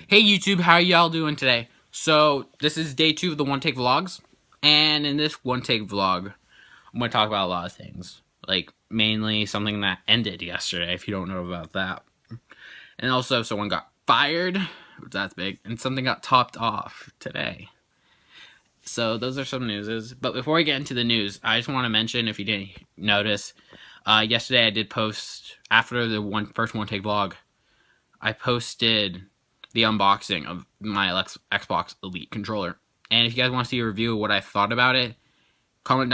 Hey YouTube, how y'all doing today? So, this is day 2 of the One Take Vlogs, and in this One Take Vlog, I'm going to talk about a lot of things. Like, mainly something that ended yesterday, if you don't know about that. And also, someone got fired, that's big, and something got topped off today. So, those are some newses. But before I get into the news, I just want to mention, if you didn't notice, yesterday I did post, after the first One Take Vlog, I posted the unboxing of my Xbox Elite controller. And if you guys want to see a review of what I thought about it, comment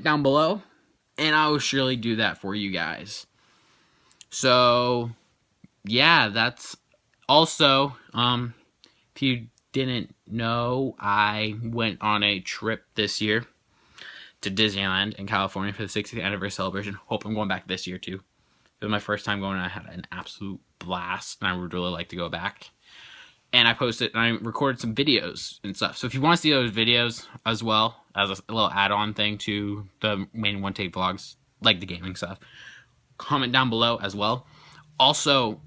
down below, and I will surely do that for you guys. So, yeah, that's also, if you didn't know, I went on a trip this year to Disneyland in California for the 60th anniversary celebration. Hope I'm going back this year too. It was my first time going, and I had an absolute blast, and I would really like to go back. And I posted, and I recorded some videos and stuff. So if you want to see those videos as well, as a little add-on thing to the main One Take Vlogs, like the gaming stuff, comment down below as well. Also,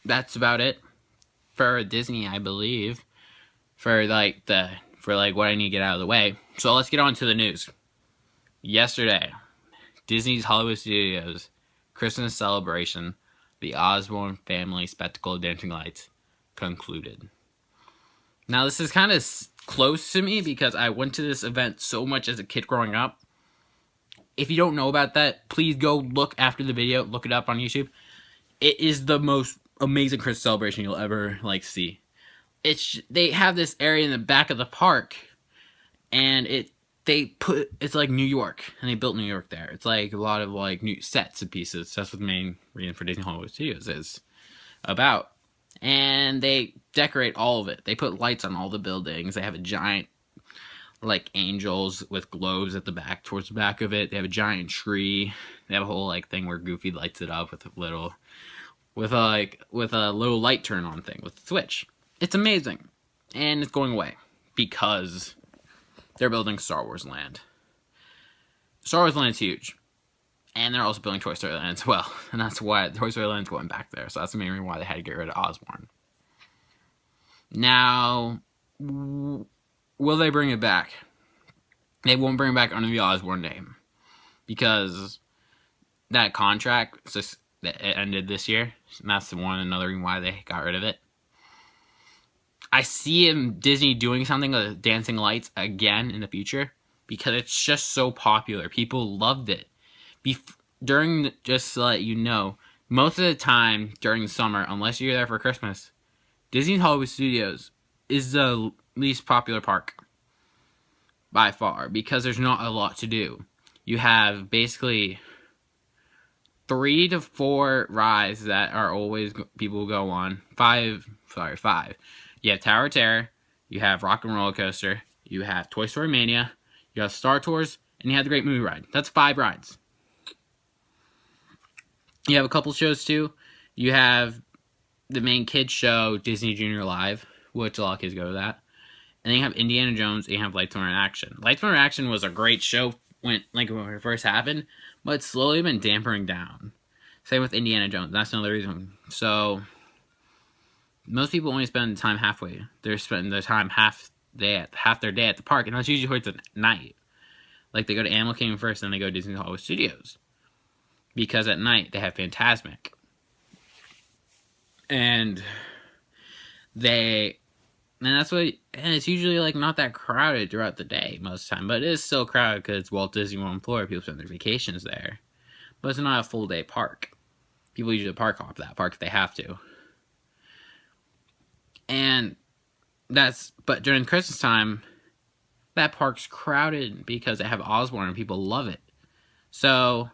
that's about it for Disney, I believe, for like what I need to get out of the way. So let's get on to the news. Yesterday, Disney's Hollywood Studios Christmas celebration, the Osborne Family Spectacle of Dancing Lights, concluded. Now, this is kind of close to me because I went to this event so much as a kid growing up. If you don't know about that, please go look after the video, look it up on YouTube. It is the most amazing Christmas celebration you'll ever see. They have this area in the back of the park, and it's like New York, and they built New York there. It's like a lot of like new sets and pieces. That's what the main reason for Disney Hollywood Studios is about. And they decorate all of it. They put lights on all the buildings. They have a giant like angels with globes at the back, towards the back of it. They have a giant tree. They have a whole like thing where Goofy lights it up with a little light turn on thing with a switch. It's amazing, and it's going away because they're building Star Wars Land. Star Wars Land's huge, and they're also building Toy Story Land as well, and that's why Toy Story Land's going back there. So that's the main reason why they had to get rid of Osborne. Now, will they bring it back? They won't bring it back under the Osborne name because that contract that ended this year, and that's another reason why they got rid of it. I see Disney doing something with dancing lights again in the future because it's just so popular. People loved it. Just to let you know, most of the time during the summer, unless you're there for Christmas, Disney's Hollywood Studios is the least popular park by far because there's not a lot to do. You have basically 3 to 4 rides that are always people go on. 5. You have Tower of Terror, you have Rock and Roller Coaster, you have Toy Story Mania, you have Star Tours, and you have the Great Movie Ride. That's 5 rides. You have a couple shows too. You have the main kids show, Disney Junior Live, which a lot of kids go to that. And then you have Indiana Jones, and you have Lights, Thunder, and Action. Lights, Thunder, and Action was a great show when it first happened, but it's slowly been dampering down. Same with Indiana Jones. That's another reason. So most people only spend time halfway. They're spending their time half their day at the park, and that's usually towards the night. Like they go to Animal Kingdom first, then they go to Disney Hollywood Studios because at night they have Fantasmic, and it's usually like not that crowded throughout the day most of the time, but it is still crowded because it's Walt Disney World in Florida. People spend their vacations there, but it's not a full day park. People usually park hop that park if they have to. But during Christmas time, that park's crowded because they have Osborne and people love it. So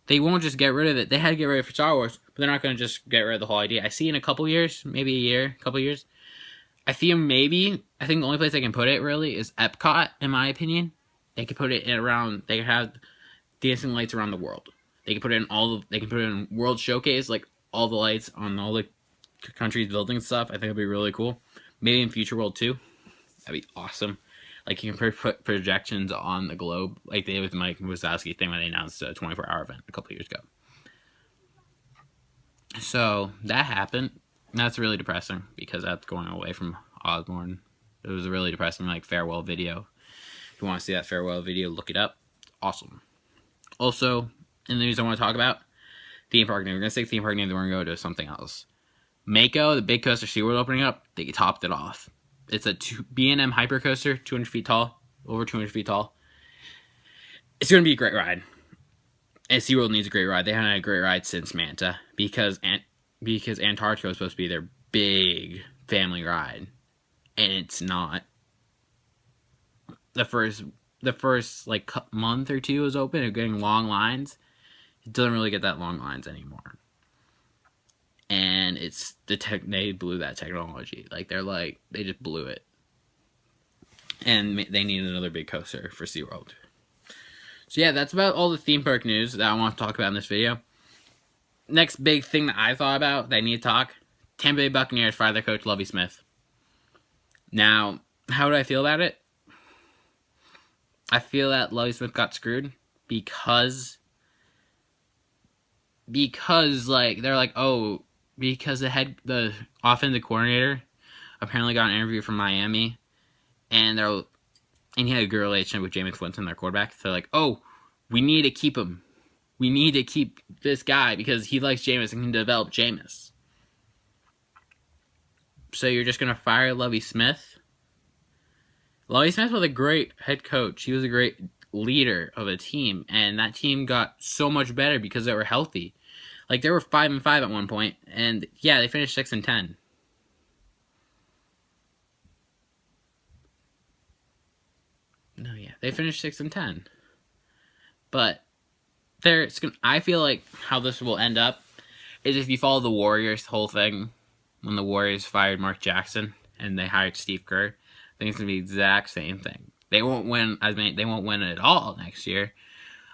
they won't just get rid of it. They had to get rid of it for Star Wars, but they're not going to just get rid of the whole idea. I see in a couple years, maybe a year, couple years, I think the only place they can put it really is Epcot, in my opinion. They could put it they could have dancing lights around the world. They could put it in World Showcase, like all the lights on all the countries building stuff. I think it'd be really cool. Maybe in Future World too. That'd be awesome. Like you can put projections on the globe, like they did with Mike Wazowski thing when they announced the 24-hour event a couple years ago. So that happened. That's really depressing because that's going away from Osborne. It was a really depressing like farewell video. If you want to see that farewell video, look it up. Awesome. Also, in the news I want to talk about, theme park news. We're going to say theme park news, then we're going to go to something else. Mako, the big coaster SeaWorld opening up, they topped it off. It's a B&M hyper coaster, 200 feet tall, over 200 feet tall. It's going to be a great ride. And SeaWorld needs a great ride. They haven't had a great ride since Manta because Antarctica was supposed to be their big family ride, and it's not. The first like month or two was open and getting long lines. It doesn't really get that long lines anymore. And it's they blew that technology. Like they just blew it. And they need another big coaster for SeaWorld. So yeah, that's about all the theme park news that I want to talk about in this video. Next big thing that I thought about that I need to talk, Tampa Bay Buccaneers fired their coach Lovie Smith. Now, how do I feel about it? I feel that Lovie Smith got screwed because like they're like, oh, because the offensive coordinator apparently got an interview from Miami, and he had a good relationship with Jameis Winston, their quarterback. So they're like, oh, we need to keep him. We need to keep this guy because he likes Jameis and can develop Jameis. So you're just going to fire Lovie Smith? Lovie Smith was a great head coach. He was a great leader of a team. And that team got so much better because they were healthy. Like, they were 5-5 at one point. And, yeah, they finished 6-10. No, yeah. They finished 6-10. But I feel like how this will end up is if you follow the Warriors whole thing, when the Warriors fired Mark Jackson and they hired Steve Kerr, I think it's gonna be the exact same thing. They won't win they won't win it at all next year,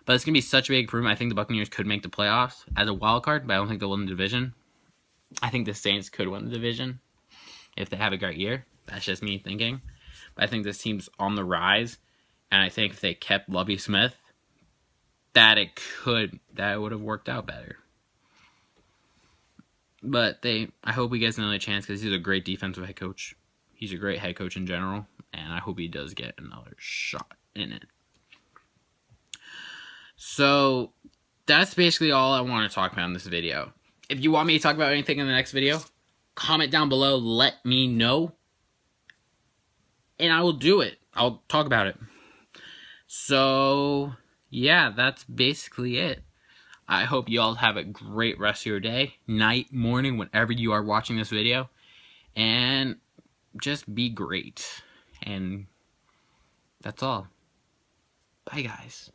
but it's gonna be such a big improvement. I think the Buccaneers could make the playoffs as a wild card, but I don't think they'll win the division. I think the Saints could win the division if they have a great year. That's just me thinking. But I think this team's on the rise, and I think if they kept Lovie Smith, that it would have worked out better. But I hope he gets another chance because he's a great defensive head coach. He's a great head coach in general, and I hope he does get another shot in it. So that's basically all I want to talk about in this video. If you want me to talk about anything in the next video, comment down below, let me know, and I will do it. I'll talk about it. So yeah, that's basically it. I hope you all have a great rest of your day, night, morning, whenever you are watching this video. And just be great. And that's all. Bye, guys.